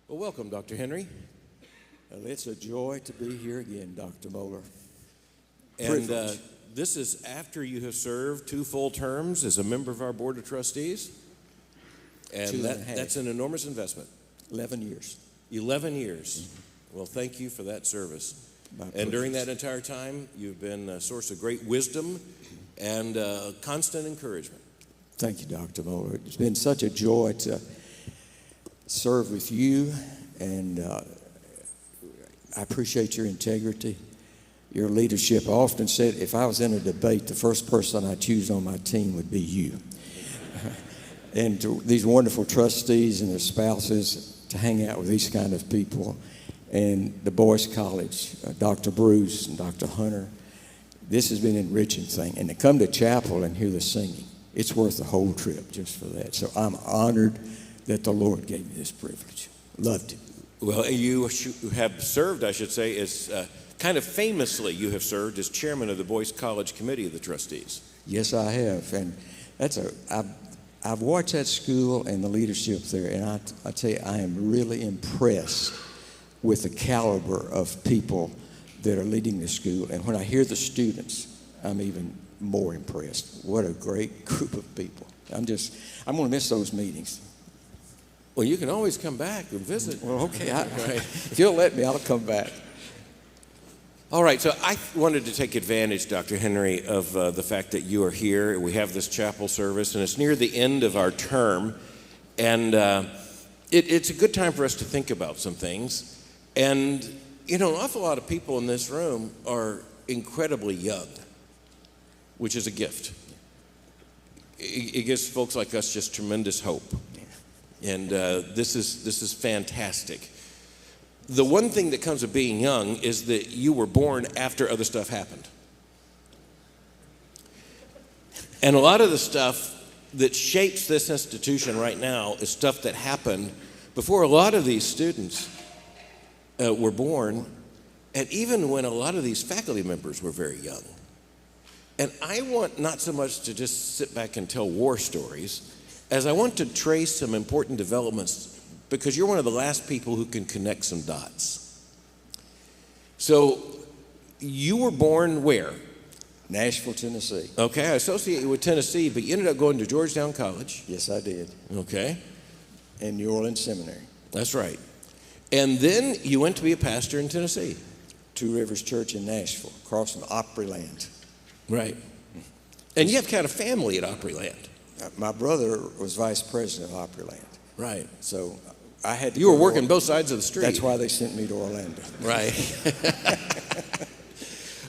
Well, welcome, Dr. Henry. Well, it's a joy to be here again, Dr. Moeller. And this is after you have served 2 full terms as a member of our Board of Trustees. And that's an enormous investment. 11 years. 11 years. Mm-hmm. Well, thank you for that service. And during that entire time, you've been a source of great wisdom and constant encouragement. Thank you, Dr. Moeller. It's been such a joy to serve with you, and I appreciate your integrity, your leadership. I often said if I was in a debate, the first person I'd choose on my team would be you. And to these wonderful trustees and their spouses, to hang out with these kind of people, and the Boys College, Dr. Bruce and Dr. Hunter, this has been an enriching thing. And to come to chapel and hear the singing, it's worth the whole trip just for that. So I'm honored that the Lord gave me this privilege. Loved it. Well, you have served, I should say, as kind of famously you have served as chairman of the Boys College Committee of the Trustees. Yes, I have. And I've watched that school and the leadership there, and I tell you, I am really impressed with the caliber of people that are leading the school. And when I hear the students, I'm even more impressed. What a great group of people. I'm going to miss those meetings. Well, you can always come back and visit. Well, okay. If you'll let me, I'll come back. All right, so I wanted to take advantage, Dr. Henry, of the fact that you are here. We have this chapel service, and it's near the end of our term. And it's a good time for us to think about some things. And, you know, an awful lot of people in this room are incredibly young, which is a gift. It gives folks like us just tremendous hope. And this is fantastic. The one thing that comes with being young is that you were born after other stuff happened. And a lot of the stuff that shapes this institution right now is stuff that happened before a lot of these students were born, and even when a lot of these faculty members were very young. And I want not so much to just sit back and tell war stories, as I want to trace some important developments, because you're one of the last people who can connect some dots. So you were born where? Nashville, Tennessee. Okay, I associate you with Tennessee, but you ended up going to Georgetown College. Yes, I did. Okay. And New Orleans Seminary. That's right. And then you went to be a pastor in Tennessee. Two Rivers Church in Nashville, across from Opryland. Right. And you have kind of family at Opryland. My brother was vice president of Opryland. Right. So I had to. You were working both sides of the street. That's why they sent me to Orlando. Right.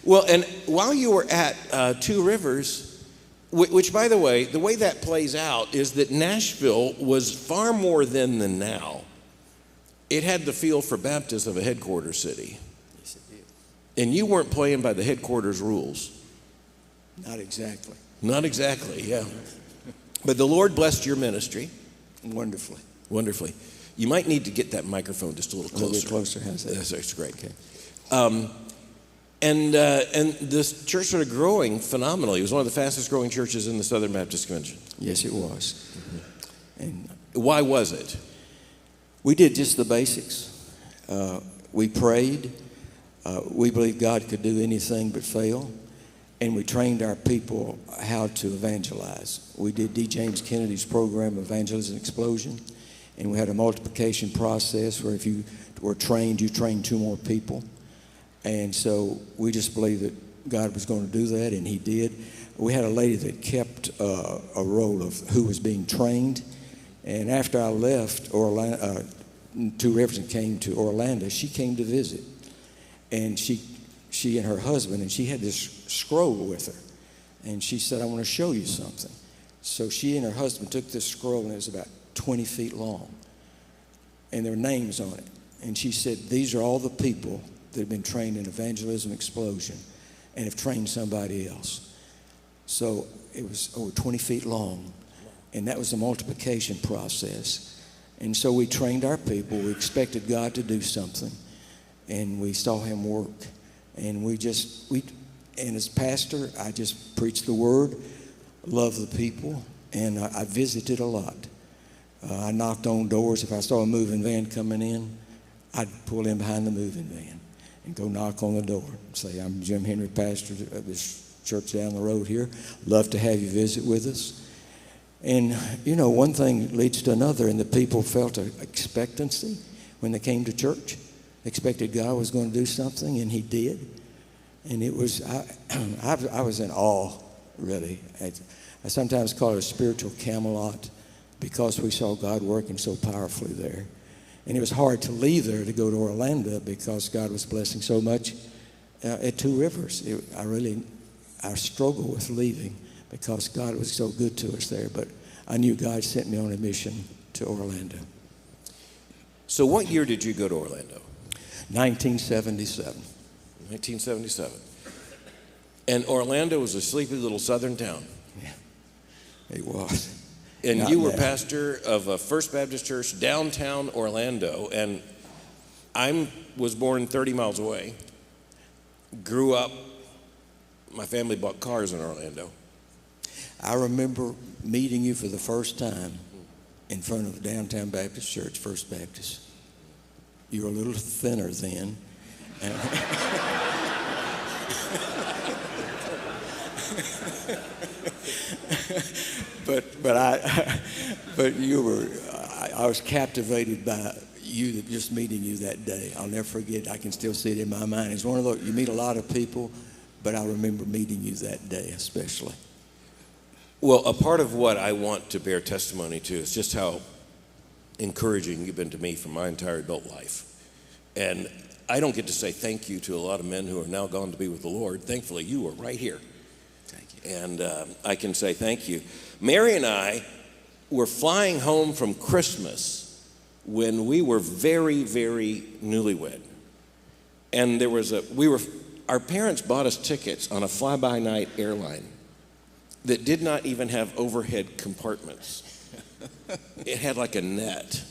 Well, and while you were at Two Rivers, which, by the way that plays out is that Nashville was far more then than now. It had the feel for Baptist of a headquarters city. Yes, it did. And you weren't playing by the headquarters rules. Not exactly. Not exactly, yeah. But the Lord blessed your ministry. Wonderfully. Wonderfully. You might need to get that microphone just a little closer. A little bit closer, how's that? That's great. Okay. And this church started growing phenomenally. It was one of the fastest growing churches in the Southern Baptist Convention. Yes, it was. Mm-hmm. And why was it? We did just the basics. We prayed. We believed God could do anything but fail. And we trained our people how to evangelize. We did D. James Kennedy's program, Evangelism Explosion. And we had a multiplication process where if you were trained, you trained 2 more people. And so we just believed that God was going to do that, and he did. We had a lady that kept a roll of who was being trained. And after I left Orlando, Two Rivers and came to Orlando, she came to visit. And she and her husband, and she had this scroll with her. And she said, I want to show you something. So she and her husband took this scroll, and it was about 20 feet long. And there were names on it. And she said, these are all the people that have been trained in Evangelism Explosion and have trained somebody else. So it was over 20 feet long. And that was the multiplication process. And so we trained our people. We expected God to do something. And we saw him work. And and as pastor, I just preached the word, loved the people, and I visited a lot. I knocked on doors. If I saw a moving van coming in, I'd pull in behind the moving van and go knock on the door and say, I'm Jim Henry, pastor of this church down the road here. Love to have you visit with us. And, one thing leads to another, and the people felt an expectancy when they came to church. They expected God was going to do something, and he did. And it was, I was in awe, really. I sometimes call it a spiritual Camelot because we saw God working so powerfully there. And it was hard to leave there to go to Orlando because God was blessing so much at Two Rivers. I struggled with leaving because God was so good to us there. But I knew God sent me on a mission to Orlando. So what year did you go to Orlando? 1977. 1977. And Orlando was a sleepy little southern town. Yeah, it was. And Not you were bad. pastor of a First Baptist Church downtown Orlando. And I was born 30 miles away, grew up, my family bought cars in Orlando. I remember meeting you for the first time in front of the Downtown Baptist Church, First Baptist. You were a little thinner then. But you were. I was captivated by you, just meeting you that day. I'll never forget. I can still see it in my mind. It's one of those. You meet a lot of people, but I remember meeting you that day especially. Well, a part of what I want to bear testimony to is just how encouraging you've been to me for my entire adult life. And I don't get to say thank you to a lot of men who are now gone to be with the Lord. Thankfully, you were right here. Thank you. And I can say thank you. Mary and I were flying home from Christmas when we were very, very newlywed. And our parents bought us tickets on a fly-by-night airline that did not even have overhead compartments. It had like a net.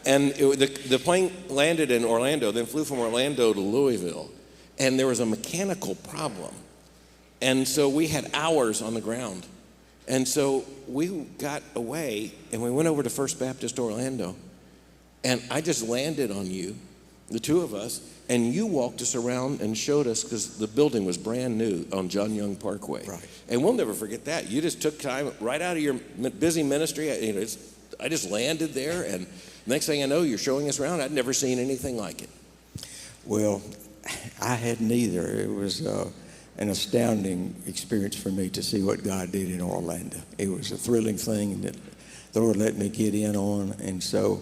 And the plane landed in Orlando, then flew from Orlando to Louisville, and there was a mechanical problem. And so we had hours on the ground. And so we got away, and we went over to First Baptist Orlando, and I just landed on you, the two of us, and you walked us around and showed us, because the building was brand new on John Young Parkway. Right. And we'll never forget that. You just took time right out of your busy ministry. I just landed there, and next thing I know, you're showing us around. I'd never seen anything like it. Well, I hadn't either. It was an astounding experience for me to see what God did in Orlando. It was a thrilling thing that the Lord let me get in on, and so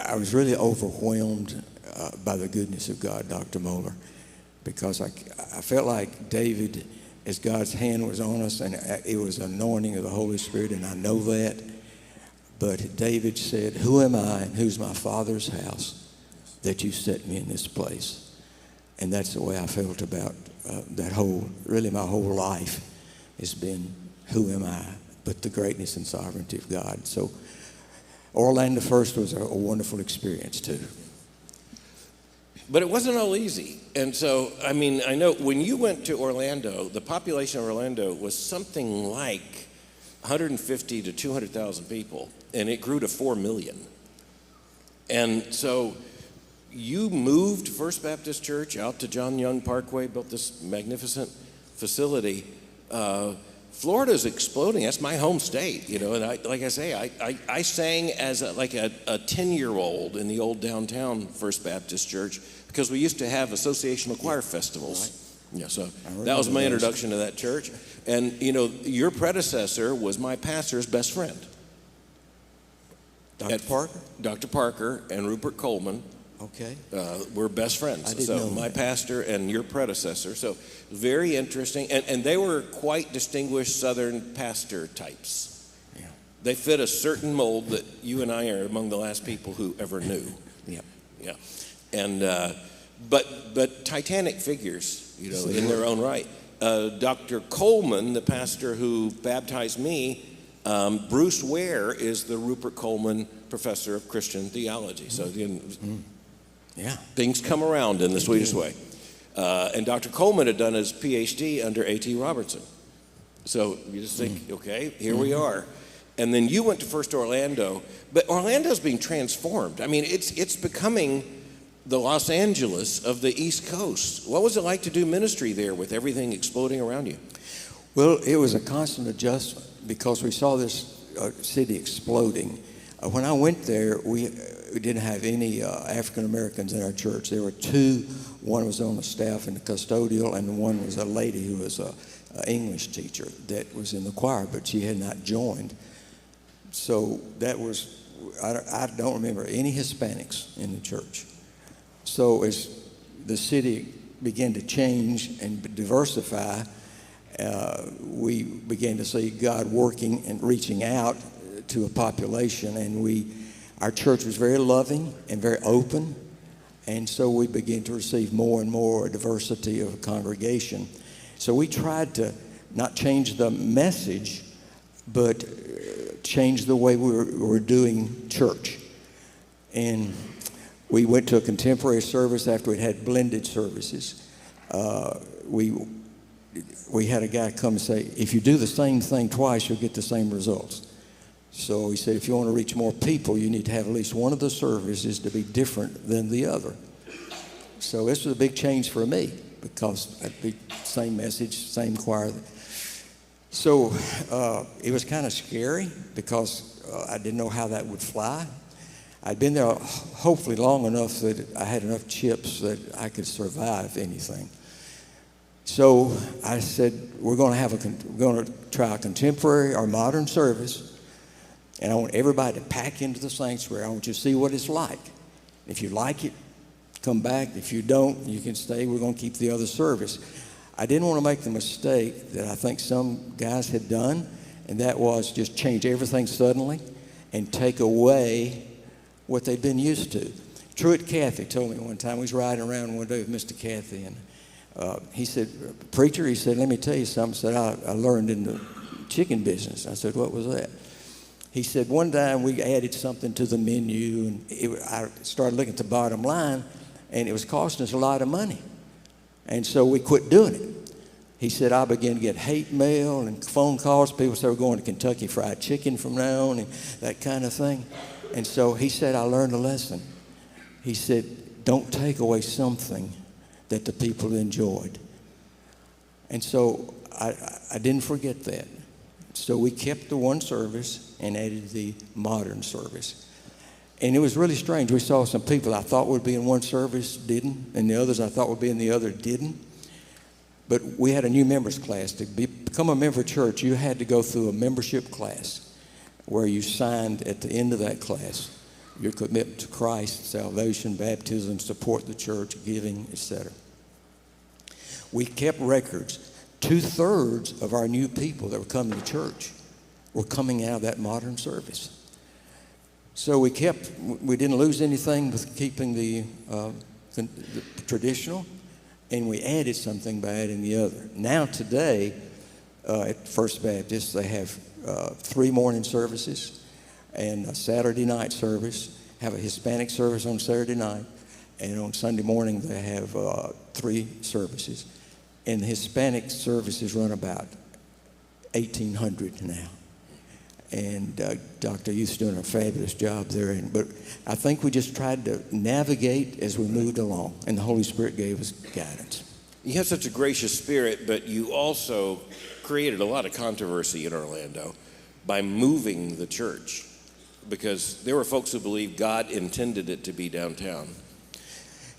I was really overwhelmed by the goodness of God, Dr. Moeller, because I felt like David, as God's hand was on us, and it was anointing of the Holy Spirit, and I know that. But David said, "Who am I and who's my Father's house that you set me in this place?" And that's the way I felt about my whole life has been, who am I, but the greatness and sovereignty of God. So Orlando first was a wonderful experience too. But it wasn't all easy. And so, I know when you went to Orlando, the population of Orlando was something like 150 to 200,000 people, and it grew to 4 million. And so you moved First Baptist Church out to John Young Parkway, built this magnificent facility. Florida's exploding. That's my home state, and I sang as a 10-year-old in the old downtown First Baptist Church because we used to have associational choir festivals. Right. Yeah, so that was my introduction to that church. And, your predecessor was my pastor's best friend. Dr. Parker? Dr. Parker and Rupert Coleman. Okay. We're best friends. I didn't know my that. pastor and your predecessor. So very interesting. And they were quite distinguished Southern pastor types. Yeah. They fit a certain mold that you and I are among the last people who ever knew. Yep. Yeah. And but titanic figures, in their own right. Dr. Coleman, the pastor who baptized me, Bruce Ware is the Rupert Coleman Professor of Christian Theology. So Yeah. things come around in the sweetest way. And Dr. Coleman had done his PhD under A.T. Robertson. So you just think, okay, here we are. And then you went to First Orlando, but Orlando's being transformed. I mean, it's becoming the Los Angeles of the East Coast. What was it like to do ministry there with everything exploding around you? Well, it was a constant adjustment because we saw this city exploding. When I went there, we didn't have any African Americans in our church. There were two. One was on the staff in the custodial, and one was a lady who was an English teacher that was in the choir, but she had not joined. So that was, I don't remember any Hispanics in the church. So as the city began to change and diversify, we began to see God working and reaching out to a population, and our church was very loving and very open, and so we began to receive more and more diversity of a congregation. So we tried to not change the message, but change the way we were doing church. And we went to a contemporary service after we'd had blended services. We had a guy come and say, if you do the same thing twice, you'll get the same results. So he said, if you want to reach more people, you need to have at least one of the services to be different than the other. So this was a big change for me because it'd be same message, same choir. So it was kind of scary because I didn't know how that would fly. I'd been there hopefully long enough that I had enough chips that I could survive anything. So I said, we're going to try a contemporary or modern service, and I want everybody to pack into the sanctuary. I want you to see what it's like. If you like it, come back. If you don't, you can stay. We're going to keep the other service. I didn't want to make the mistake that I think some guys had done, and that was just change everything suddenly and take away what they'd been used to. Truett Cathy told me one time, we was riding around one day with Mr. Cathy, and he said, preacher, he said, let me tell you something. He said, I learned in the chicken business. I said, what was that? He said, one time we added something to the menu, and I started looking at the bottom line, and it was costing us a lot of money. And so we quit doing it. He said, I began to get hate mail and phone calls. People said, we're going to Kentucky Fried Chicken from now on, and that kind of thing. And so he said, I learned a lesson. He said, don't take away something that the people enjoyed. And so I didn't forget that. So we kept the one service and added the modern service. And it was really strange. We saw some people I thought would be in one service didn't, and the others I thought would be in the other didn't. But we had a new members class. To become a member of church, you had to go through a membership class where you signed at the end of that class your commitment to Christ, salvation, baptism, support the church, giving, etc. We kept records. 2/3 of our new people that were coming to church were coming out of that modern service. So we didn't lose anything with keeping the traditional, and we added something by adding the other. Now today, at First Baptist, they have 3 morning services and a Saturday night service, have a Hispanic service on Saturday night, and on Sunday morning they have 3 services. And the Hispanic services run about 1,800 now. And Dr. Youth's doing a fabulous job there. But I think we just tried to navigate as we moved along, and the Holy Spirit gave us guidance. You have such a gracious spirit, but you also created a lot of controversy in Orlando by moving the church, because there were folks who believed God intended it to be downtown.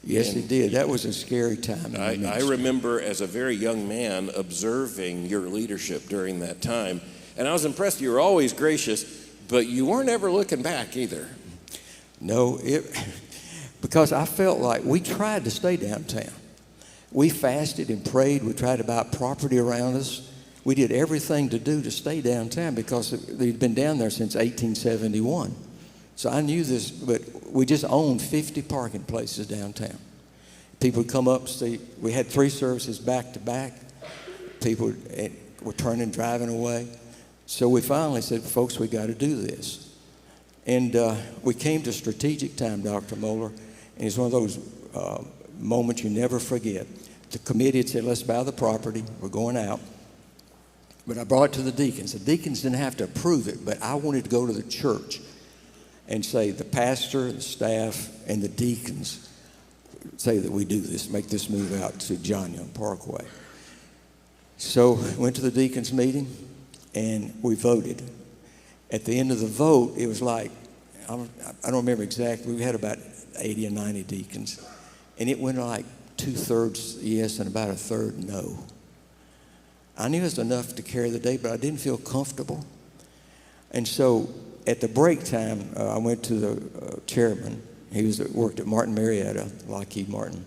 Yes, He did. That was a scary time. I remember as a very young man observing your leadership during that time, and I was impressed. You were always gracious, but you weren't ever looking back either. No, because I felt like we tried to stay downtown. We fasted and prayed. We tried to buy property around us. We did everything to do to stay downtown because they'd been down there since 1871. So I knew this, but we just owned 50 parking places downtown. People would come up, see, we had 3 services back to back. People were driving away. So we finally said, folks, we got to do this. And we came to strategic time, Dr. Moeller, and it's one of those moments you never forget. The committee had said, let's buy the property. We're going out. But I brought it to the deacons. The deacons didn't have to approve it, but I wanted to go to the church and say the pastor, the staff, and the deacons say that we do this, make this move out to John Young Parkway. So I went to the deacons meeting, and we voted. At the end of the vote, it was like, I don't remember exactly, we had about 80 or 90 deacons, and it went like 2/3 yes and about 1/3 no. I knew it was enough to carry the day, but I didn't feel comfortable. And so at the break time, I went to the chairman. He worked at Martin Marietta, Lockheed Martin.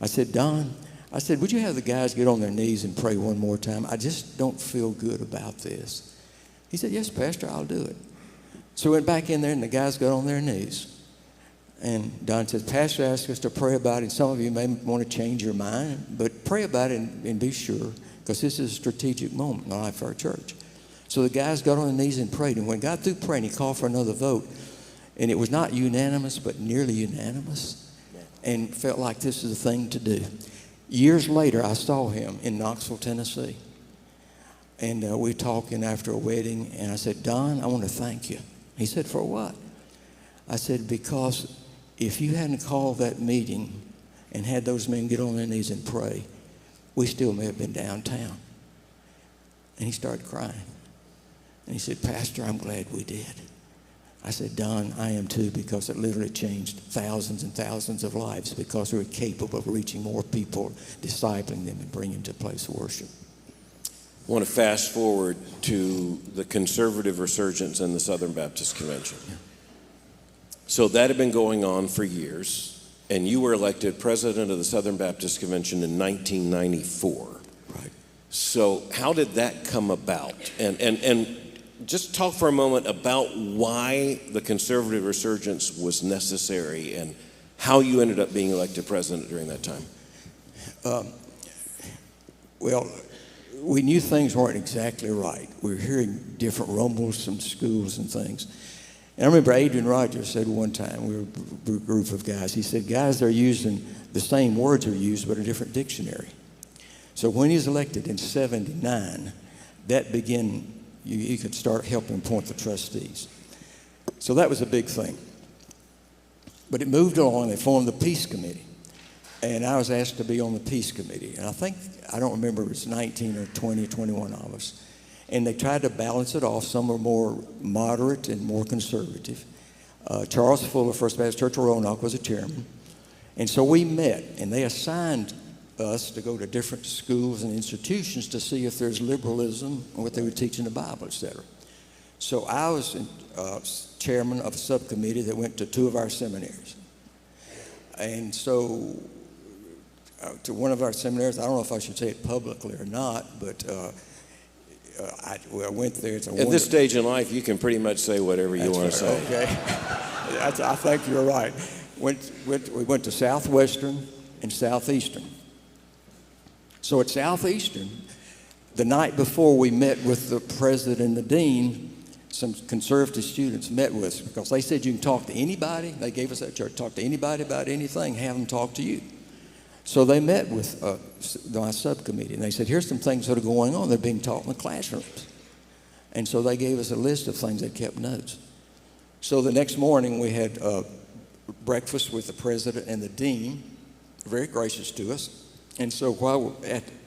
I said, Don, I said, would you have the guys get on their knees and pray one more time? I just don't feel good about this. He said, yes, Pastor, I'll do it. So we went back in there, and the guys got on their knees. And Don said, Pastor asked us to pray about it. Some of you may want to change your mind, but pray about it and be sure, because this is a strategic moment in the life of our church. So the guys got on their knees and prayed. And when God through praying, he called for another vote. And it was not unanimous, but nearly unanimous. And felt like this is the thing to do. Years later, I saw him in Knoxville, Tennessee. And we were talking after a wedding. And I said, Don, I want to thank you. He said, for what? I said, because if you hadn't called that meeting and had those men get on their knees and pray, we still may have been downtown. And he started crying. And he said, Pastor, I'm glad we did. I said, Don, I am too, because it literally changed thousands and thousands of lives because we were capable of reaching more people, discipling them, and bringing them to a place of worship. I want to fast forward to the conservative resurgence in the Southern Baptist Convention. Yeah. So that had been going on for years, and you were elected president of the Southern Baptist Convention in 1994. Right. So how did that come about? And just talk for a moment about why the conservative resurgence was necessary and how you ended up being elected president during that time. Well, we knew things weren't exactly right. We were hearing different rumbles from schools and things. And I remember Adrian Rogers said one time, we were a group of guys, he said, guys, they're using the same words are used, but a different dictionary. So when he was elected in 79, that began, you could start helping point the trustees. So that was a big thing. But it moved along. They formed the Peace Committee. And I was asked to be on the Peace Committee. And I don't remember if it was 19 or 20 or 21 of us. And they tried to balance it off. Some were more moderate and more conservative. Charles Fuller, First Baptist Church of Roanoke, was a chairman. And so we met, and they assigned us to go to different schools and institutions to see if there's liberalism and what they would teach in the Bible, etc. So I was chairman of a subcommittee that went to 2 of our seminaries. And so to one of our seminaries, I don't know if I should say it publicly or not, but I went there. At this stage in life, you can pretty much say whatever you want to say. Okay. I think you're right. We went to Southwestern and Southeastern. So at Southeastern, the night before we met with the president and the dean, some conservative students met with us because they said you can talk to anybody. They gave us that church, talk to anybody about anything, have them talk to you. So they met with my subcommittee, and they said, here's some things that are going on. They're being taught in the classrooms. And so they gave us a list of things. They kept notes. So the next morning, we had breakfast with the president and the dean, very gracious to us. And so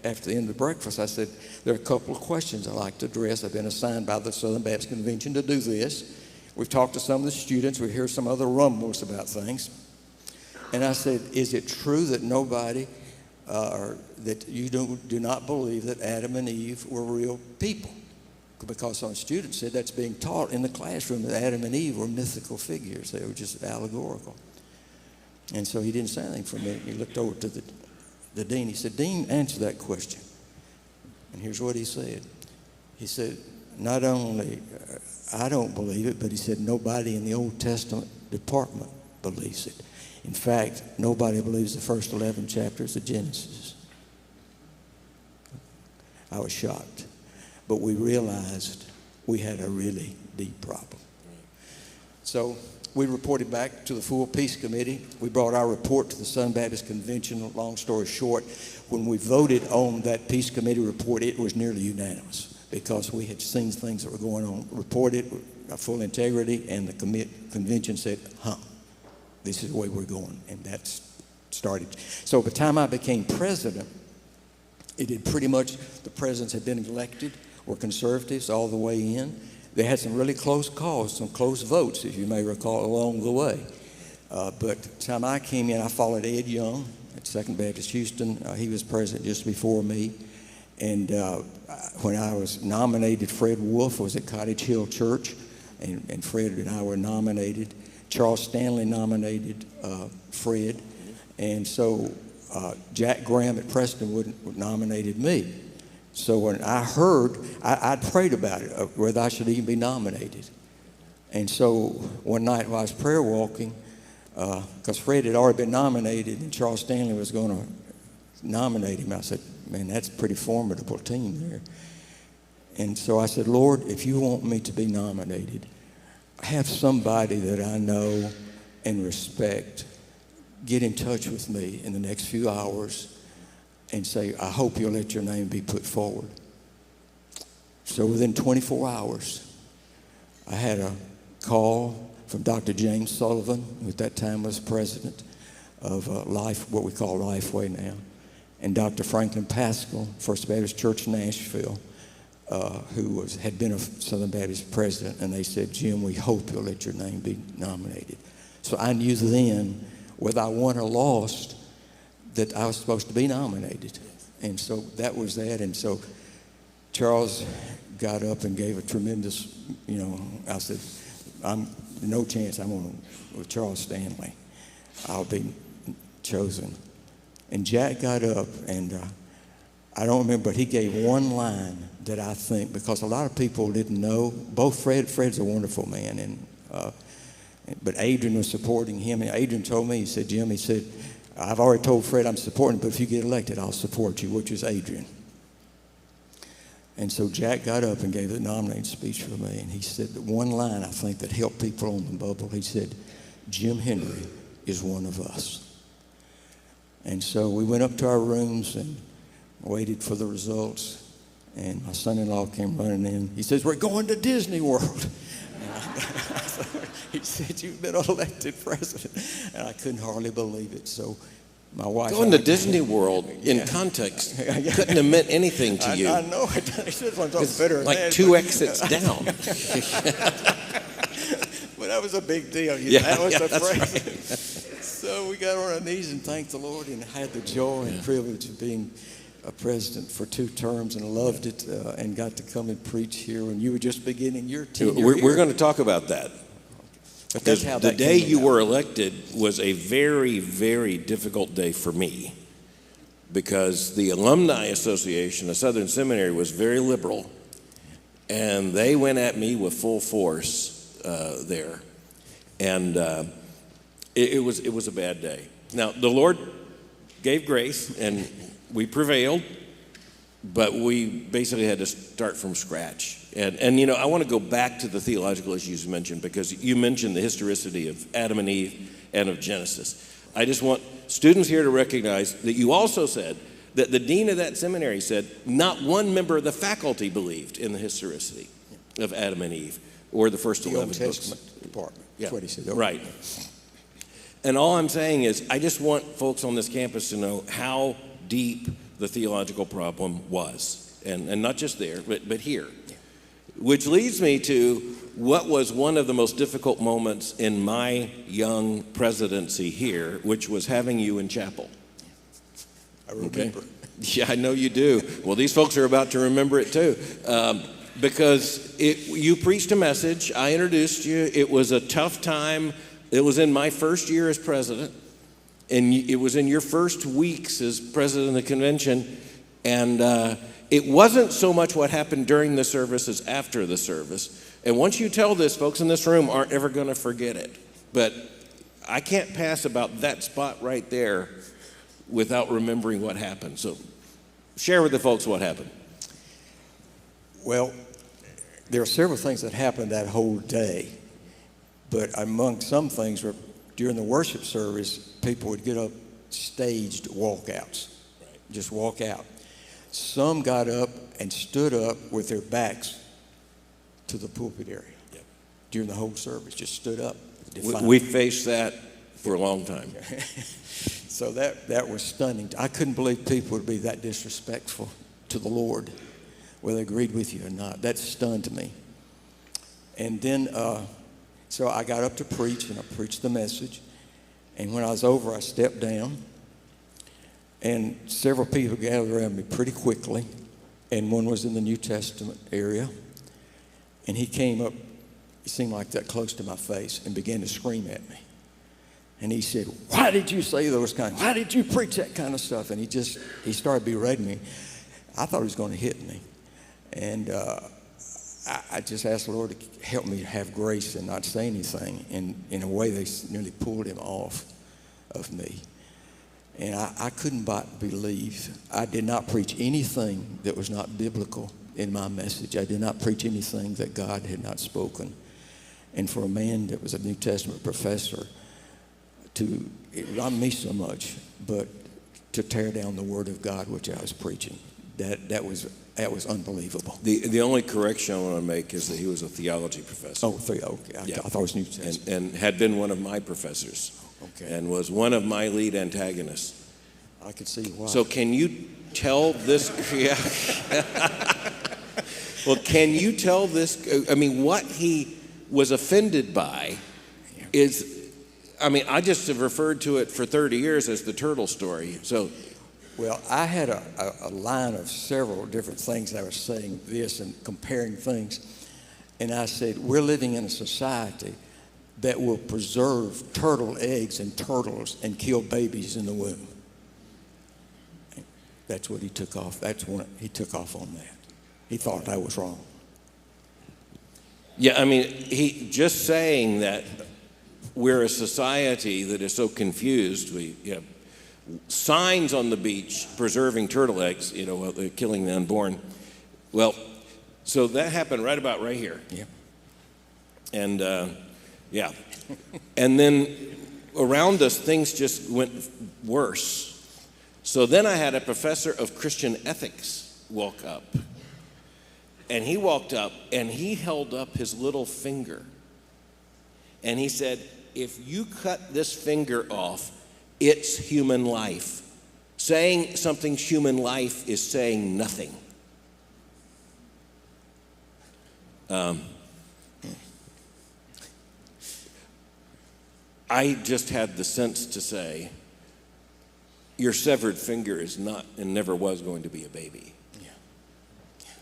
after the end of the breakfast, I said, there are a couple of questions I'd like to address. I've been assigned by the Southern Baptist Convention to do this. We've talked to some of the students. We hear some other rumbles about things. And I said, is it true that nobody, that you do not believe that Adam and Eve were real people? Because some students said that's being taught in the classroom, that Adam and Eve were mythical figures. They were just allegorical. And so he didn't say anything for a minute. He looked over to the dean. He said, Dean, answer that question. And here's what he said. He said, not only I don't believe it, but he said nobody in the Old Testament department believes it. In fact, nobody believes the first 11 chapters of Genesis. I was shocked. But we realized we had a really deep problem. So we reported back to the full Peace Committee. We brought our report to the Southern Baptist Convention. Long story short, when we voted on that Peace Committee report, it was nearly unanimous. because we had seen things that were going on, reported with full integrity, and the convention said, this is the way we're going, and that's started. So by the time I became president, it had pretty much, the presidents had been elected, were conservatives all the way in. They had some really close calls, some close votes, if you may recall, along the way. But the time I came in, I followed Ed Young at Second Baptist Houston. He was president just before me. And when I was nominated, Fred Wolf was at Cottage Hill Church, and Fred and I were nominated. Charles Stanley nominated Fred. And so Jack Graham at Prestonwood nominated me. So when I heard, I'd prayed about it, whether I should even be nominated. And so one night while I was prayer walking, because Fred had already been nominated and Charles Stanley was going to nominate him, I said, man, that's a pretty formidable team there. And so I said, Lord, if you want me to be nominated, have somebody that I know and respect get in touch with me in the next few hours and say, I hope you'll let your name be put forward. So within 24 hours, I had a call from Dr. James Sullivan, who at that time was president of Life, what we call Lifeway now, and Dr. Franklin Pascal, First Baptist Church Nashville, who had been a Southern Baptist president, and they said, Jim, we hope you'll let your name be nominated. So I knew then, whether I won or lost, that I was supposed to be nominated. And so that was that. And so Charles got up and gave a tremendous, I said, no chance I'm on with Charles Stanley. I'll be chosen. And Jack got up, and I don't remember, but he gave one line that I think, because a lot of people didn't know, both Fred's a wonderful man, and but Adrian was supporting him. And Adrian told me, he said, Jim, he said, I've already told Fred I'm supporting, but if you get elected, I'll support you, which is Adrian. And so Jack got up and gave the nominating speech for me, and he said that one line, I think, that helped people on the bubble. He said, Jim Henry is one of us. And so we went up to our rooms and waited for the results, and my son-in-law came running in. He says, we're going to Disney World. He said, you've been elected president. And I couldn't hardly believe it. So my wife... Going to Disney World, in context, couldn't have meant anything to you. I know. It's better like than two exits down. But that was a big deal. That was the president. Right. So we got on our knees and thanked the Lord and had the joy and privilege of being a president for 2 terms, and loved it, and got to come and preach here when you were just beginning your tenure. We're going to talk about that. Because the day you were elected was a very, very difficult day for me, because the Alumni Association of Southern Seminary was very liberal, and they went at me with full force there, and it was a bad day. Now, the Lord gave grace, and we prevailed, but we basically had to start from scratch. And I want to go back to the theological issues you mentioned, because you mentioned the historicity of Adam and Eve and of Genesis. I just want students here to recognize that you also said that the dean of that seminary said not one member of the faculty believed in the historicity of Adam and Eve or the first 11 books. The Old Testament department. That's what he said. Right. And all I'm saying is I just want folks on this campus to know how deep the theological problem was. And not just there, but here. Which leads me to what was one of the most difficult moments in my young presidency here, which was having you in chapel. I remember. Okay? Yeah, I know you do. Well, these folks are about to remember it too. Because you preached a message. I introduced you. It was a tough time. It was in my first year as president. And it was in your first weeks as president of the convention. And it wasn't so much what happened during the service as after the service. And once you tell this, folks in this room aren't ever going to forget it. But I can't pass about that spot right there without remembering what happened. So share with the folks what happened. Well, there are several things that happened that whole day. But among some things, during the worship service, people would get up staged walkouts. Just walk out. Some got up and stood up with their backs to the pulpit area. Yep. During the whole service, just stood up. We faced that for a long time. So that was stunning. I couldn't believe people would be that disrespectful to the Lord, whether they agreed with you or not. That stunned me. And then, so I got up to preach, and I preached the message. And when I was over, I stepped down. And several people gathered around me pretty quickly. And one was in the New Testament area. And he came up, he seemed like that close to my face, and began to scream at me. And he said, "Why did you say those why did you preach that kind of stuff?" And he started berating me. I thought he was going to hit me. And I just asked the Lord to help me have grace and not say anything. And in a way, they nearly pulled him off of me. And I couldn't but believe. I did not preach anything that was not biblical in my message. I did not preach anything that God had not spoken. And for a man that was a New Testament professor, not me so much, but to tear down the Word of God, which I was preaching, that was unbelievable. The only correction I want to make is that he was a theology professor. Okay. Yeah. I thought it was New Testament. And had been one of my professors. Okay. And was one of my lead antagonists. I could see why. So can you tell this? Yeah. Well, can you tell this? I mean, what he was offended by is, I mean, I just have referred to it for 30 years as the turtle story. So, well, I had a line of several different things I was saying this and comparing things. And I said, we're living in a society that will preserve turtle eggs and turtles and kill babies in the womb. That's what he took off. He took off on that. He thought I was wrong. yeah, I mean, he just saying that we're a society that is so confused. We have signs on the beach preserving turtle eggs, killing the unborn. Well, so that happened right here. Yeah. And yeah. And then around us, things just went worse. So then I had a professor of Christian ethics walk up. And he walked up and he held up his little finger. And he said, "If you cut this finger off, it's human life. Saying something's human life is saying nothing." I just had the sense to say, your severed finger is not and never was going to be a baby. Yeah.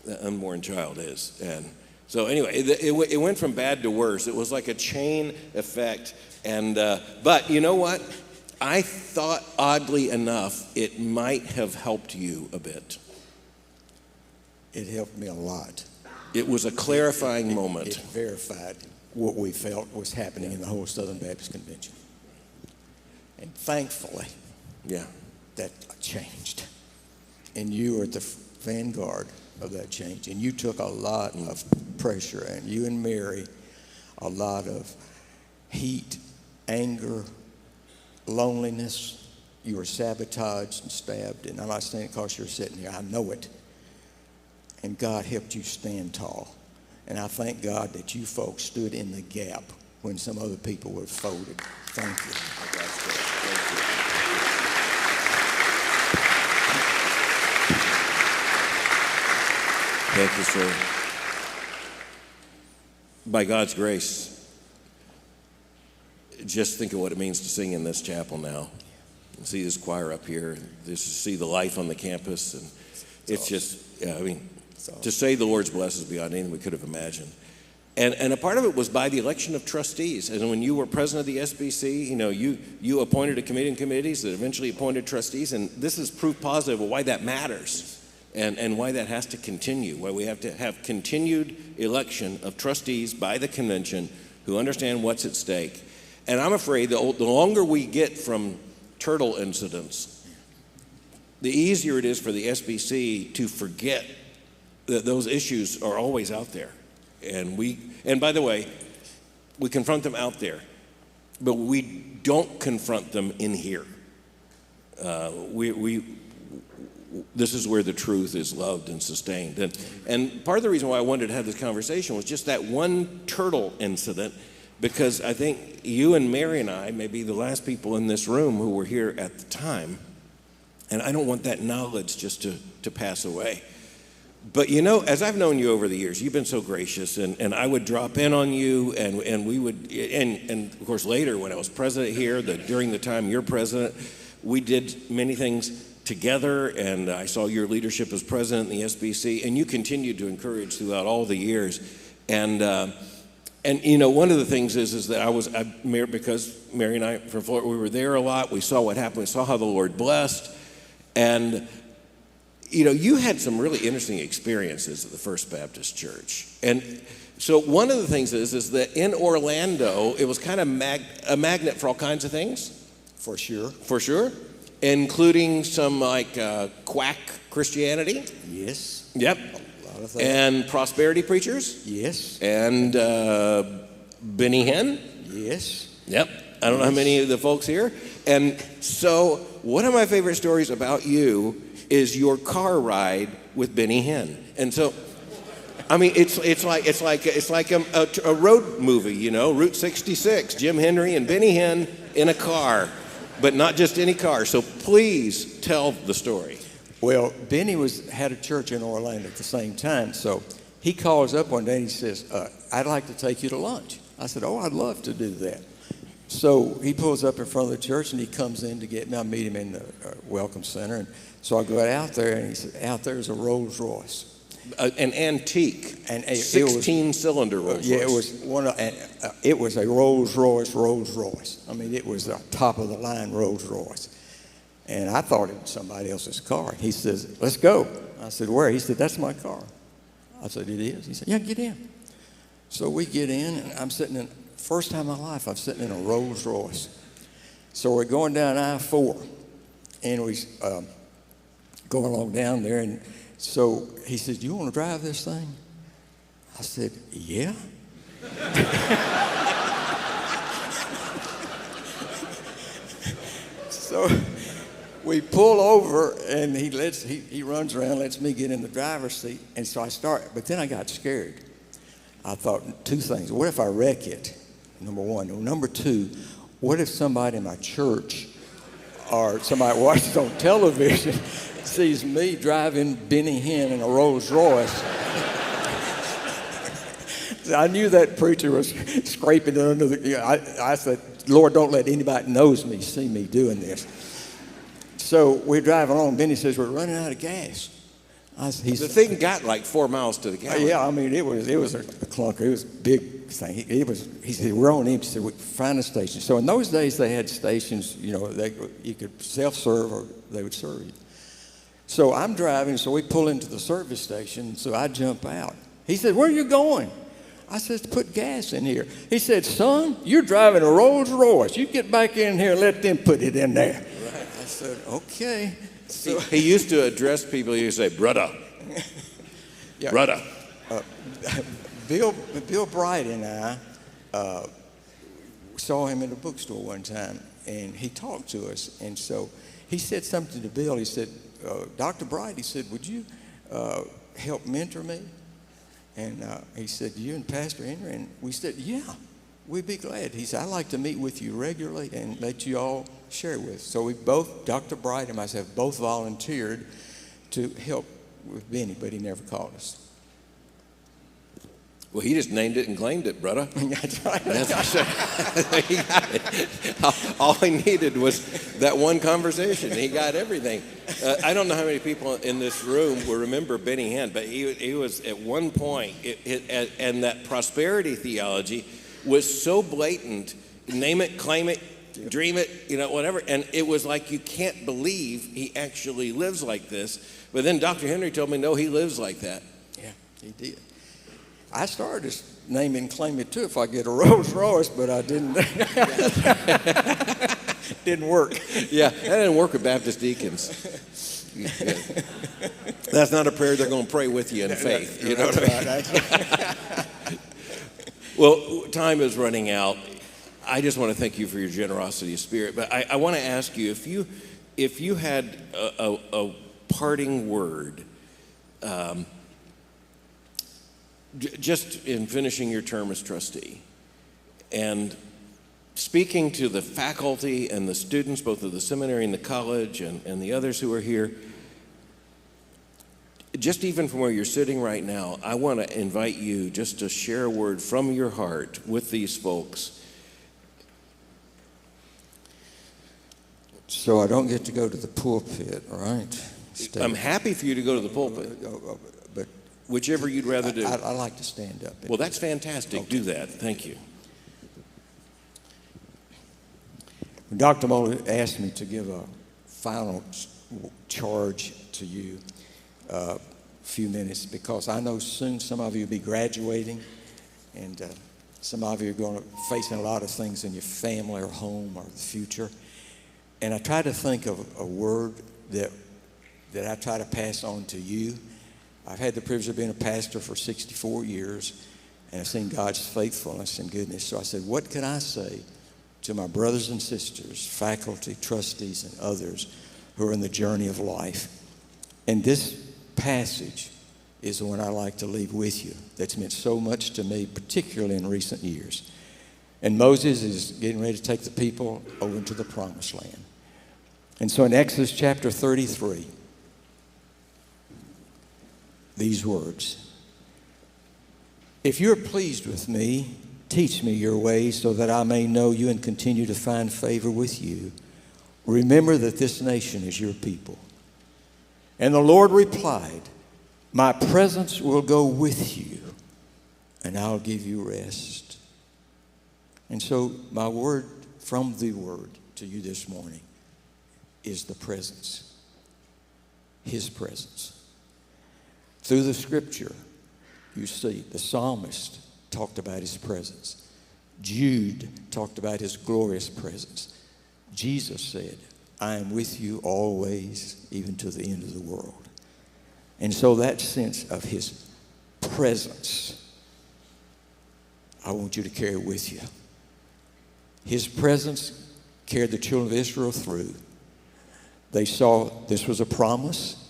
The unborn child is. And so anyway, it went from bad to worse. It was like a chain effect. And but you know what? I thought, oddly enough, it might have helped you a bit. It helped me a lot. It was a clarifying moment. It verified what we felt was happening in the whole Southern Baptist Convention. And thankfully, Yeah. that changed. And you were at the vanguard of that change. And you took a lot of pressure, and you and Mary, a lot of heat, anger, loneliness. You were sabotaged and stabbed. And I'm not saying it because you're sitting here. I know it. And God helped you stand tall. And I thank God that you folks stood in the gap when some other people were folded. Thank you. Thank you, sir. By God's grace, just think of what it means to sing in this chapel now. And see this choir up here, and just to see the life on the campus. And it's just, to say the Lord's blessings beyond anything we could have imagined. And a part of it was by the election of trustees. And when you were president of the SBC, you appointed a committee and committees that eventually appointed trustees. And this is proof positive of why that matters and why that has to continue, why we have to have continued election of trustees by the convention who understand what's at stake. And I'm afraid the longer we get from turtle incidents, the easier it is for the SBC to forget that those issues are always out there. And by the way, we confront them out there, but we don't confront them in here. this is where the truth is loved and sustained. And part of the reason why I wanted to have this conversation was just that one turtle incident, because I think you and Mary and I may be the last people in this room who were here at the time, and I don't want that knowledge just to pass away. But as I've known you over the years, you've been so gracious, and I would drop in on you, and we would, and of course later when I was president here, during the time you're president, we did many things together, and I saw your leadership as president in the SBC, and you continued to encourage throughout all the years. And one of the things is that because Mary and I from Florida, we were there a lot. We saw what happened. We saw how the Lord blessed, and you had some really interesting experiences at the First Baptist Church. And so one of the things is that in Orlando, it was kind of a magnet for all kinds of things. For sure. For sure. Including some quack Christianity. Yes. Yep. A lot of things. And prosperity preachers. Yes. And Benny Hinn. Yes. Yep. I don't know how many of the folks here. And so one of my favorite stories about you is your car ride with Benny Hinn. And so, I mean, it's like a road movie, Route 66, Jim Henry and Benny Hinn in a car. But not just any car. So please tell the story. Well, Benny had a church in Orlando at the same time. So he calls up one day and he says, I'd like to take you to lunch. I said, I'd love to do that. So he pulls up in front of the church and he comes in to get me. I meet him in the Welcome Center. And so I go out there and he said, out there's a Rolls Royce. An antique, and 16-cylinder Rolls Royce. Yeah, it was a Rolls Royce. I mean, it was a top of the line Rolls Royce, and I thought it was somebody else's car. He says, "Let's go." I said, "Where?" He said, "That's my car." I said, "It is." He said, "Yeah, get in." So we get in, and I'm sitting in. First time in my life, I'm sitting in a Rolls Royce. So we're going down I-4, and we going along down there, and so he said, "You want to drive this thing?" I said, "Yeah." So we pull over, and he runs around, lets me get in the driver's seat, and so I start. But then I got scared. I thought two things: what if I wreck it? Number one. Number two, what if somebody in my church or somebody watches on television sees me driving Benny Hinn in a Rolls Royce? I knew that preacher was scraping under the. I said, "Lord, don't let anybody knows me see me doing this." So we're driving on. Benny says, "We're running out of gas." The thing got like 4 miles to the gallon. Yeah, I mean it was a clunker. It was a big thing. He said, "We're on empty." He said, "Find a station." So in those days they had stations. You could self-serve or they would serve you. So I'm driving, so we pull into the service station, so I jump out. He said, "Where are you going?" I said, "To put gas in here." He said, "Son, you're driving a Rolls Royce. You get back in here and let them put it in there." Right. I said, "Okay." So he used to address people, he would say, "Brother." Yeah. Brother. Bill Bright and I saw him in the bookstore one time, and he talked to us. And so he said something to Bill. He said, "Dr. Bright," he said, "would you help mentor me?" And he said, "You and Pastor Henry?" And we said, "Yeah, we'd be glad." He said, "I'd like to meet with you regularly and let you all share with us." So we both, Dr. Bright and myself, both volunteered to help with Benny, but he never called us. Well, he just named it and claimed it, brother. That's right. He got it. All he needed was that one conversation. He got everything. I don't know how many people in this room will remember Benny Hinn, but he was at one point, and that prosperity theology was so blatant, name it, claim it, dream it, whatever. And it was like, you can't believe he actually lives like this. But then Dr. Henry told me, no, he lives like that. Yeah, he did. I started to name and claim it too if I get a Rolls Royce, but I didn't. Didn't work. Yeah, that didn't work with Baptist deacons. That's not a prayer they're going to pray with you in faith. You know what I mean? Well, time is running out. I just want to thank you for your generosity of spirit. But I want to ask you, if you had parting word, just in finishing your term as trustee and speaking to the faculty and the students, both of the seminary and the college and the others who are here, just even from where you're sitting right now, I want to invite you just to share a word from your heart with these folks. So I don't get to go to the pulpit, all right? I'm happy for you to go to the pulpit, but whichever you'd rather do. I like to stand up. Well, that's fantastic. Okay. Do that. Thank you. Dr. Moeller asked me to give a final charge to you a few minutes, because I know soon some of you will be graduating, and some of you are going to facing a lot of things in your family or home or the future. And I try to think of a word that I try to pass on to you. I've had the privilege of being a pastor for 64 years, and I've seen God's faithfulness and goodness. So I said, what can I say to my brothers and sisters, faculty, trustees, and others who are in the journey of life? And this passage is the one I like to leave with you that's meant so much to me, particularly in recent years. And Moses is getting ready to take the people over into the promised land. And so in Exodus chapter 33, these words: if you're pleased with me, teach me your ways so that I may know you and continue to find favor with you. Remember that this nation is your people. And the Lord replied, my presence will go with you, and I'll give you rest. And so my word from the word to you this morning is the presence, his presence. Through the scripture, you see the psalmist talked about his presence. Jude talked about his glorious presence. Jesus said, I am with you always, even to the end of the world. And so that sense of his presence, I want you to carry with you. His presence carried the children of Israel through. They saw this was a promise.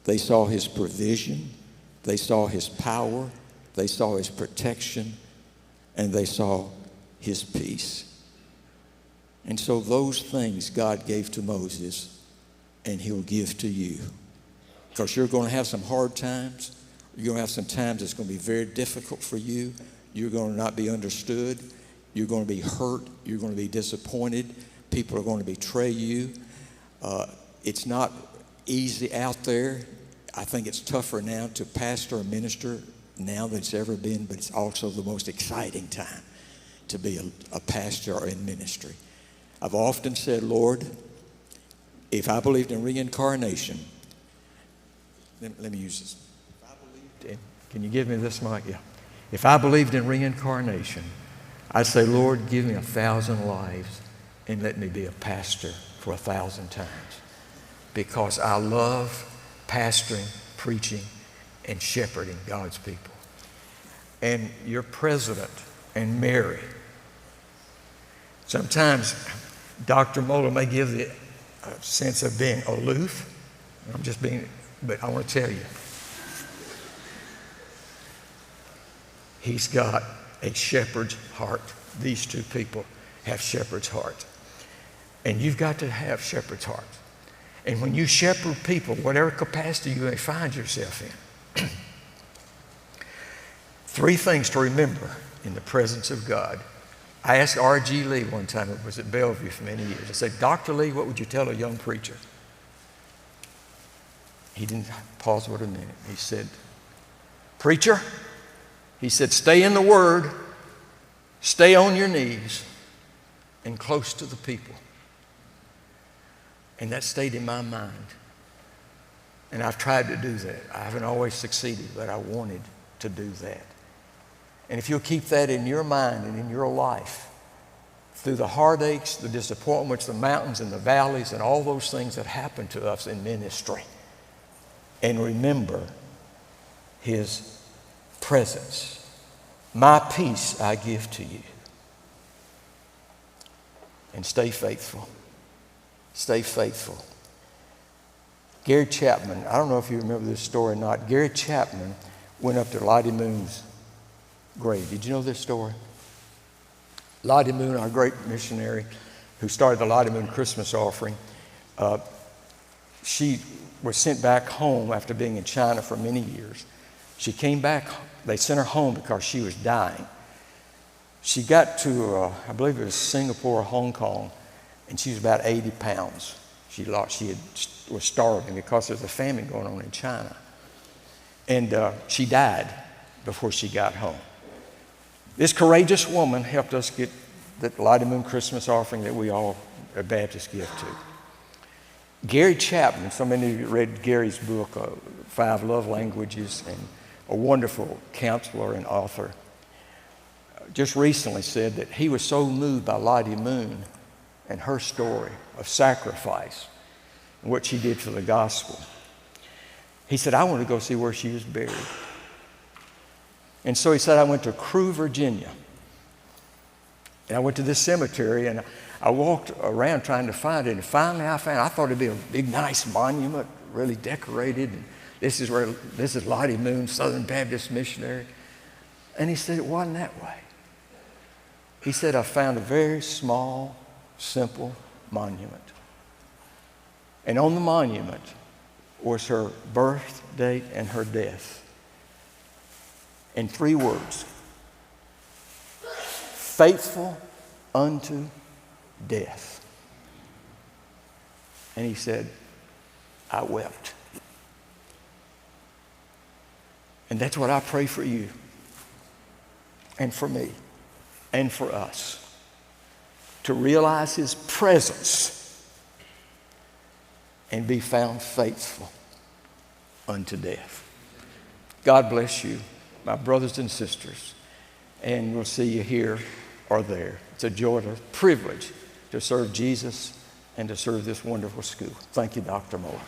They saw his provision. They saw his power. They saw his protection. And they saw his peace. And so those things God gave to Moses, and he'll give to you. Because you're going to have some hard times. You're going to have some times that's going to be very difficult for you. You're going to not be understood. You're going to be hurt. You're going to be disappointed. People are going to betray you. It's not easy out there. I think it's tougher now to pastor or minister now than it's ever been, but it's also the most exciting time to be a pastor or in ministry. I've often said, Lord, if I believed in reincarnation, let me use this. Can you give me this mic? Yeah. If I believed in reincarnation, I'd say, Lord, give me 1,000 lives and let me be a pastor for 1,000 times. Because I love pastoring, preaching, and shepherding God's people. And your president and Mary, sometimes Dr. Moeller may give the sense of being aloof. I'm just being, but I want to tell you, he's got a shepherd's heart. These two people have shepherd's heart. And you've got to have shepherd's heart. And when you shepherd people, whatever capacity you may find yourself in, 3 things to remember in the presence of God. I asked R.G. Lee one time, it was at Bellevue for many years. I said, Dr. Lee, what would you tell a young preacher? He didn't pause for a minute. He said, preacher, he said, stay in the Word, stay on your knees, and close to the people. And that stayed in my mind. And I've tried to do that. I haven't always succeeded, but I wanted to do that. And if you'll keep that in your mind and in your life, through the heartaches, the disappointments, the mountains and the valleys, and all those things that happen to us in ministry, and remember his presence. My peace I give to you. And stay faithful. Stay faithful. Gary Chapman, I don't know if you remember this story or not. Gary Chapman went up to Lottie Moon's grave. Did you know this story? Lottie Moon, our great missionary who started the Lottie Moon Christmas offering, she was sent back home after being in China for many years. She came back, they sent her home because she was dying. She got to, I believe it was Singapore or Hong Kong, and she was about 80 pounds. Was starving because there's a famine going on in China. And she died before she got home. This courageous woman helped us get the Lottie Moon Christmas offering that we all Baptists give to. Gary Chapman, so many of you read Gary's book, 5 Love Languages, and a wonderful counselor and author, just recently said that he was so moved by Lottie Moon and her story of sacrifice and what she did for the gospel. He said, I want to go see where she was buried. And so he said, I went to Crewe, Virginia. And I went to this cemetery, and I walked around trying to find it. And finally I thought it'd be a big, nice monument, really decorated. And this is Lottie Moon, Southern Baptist missionary. And he said, it wasn't that way. He said, I found a very small, simple monument. And on the monument was her birth date and her death. In 3 words: faithful unto death. And he said, I wept. And that's what I pray for you and for me and for us, to realize his presence and be found faithful unto death. God bless you, my brothers and sisters, and we'll see you here or there. It's a joy and a privilege to serve Jesus and to serve this wonderful school. Thank you, Dr. Moore.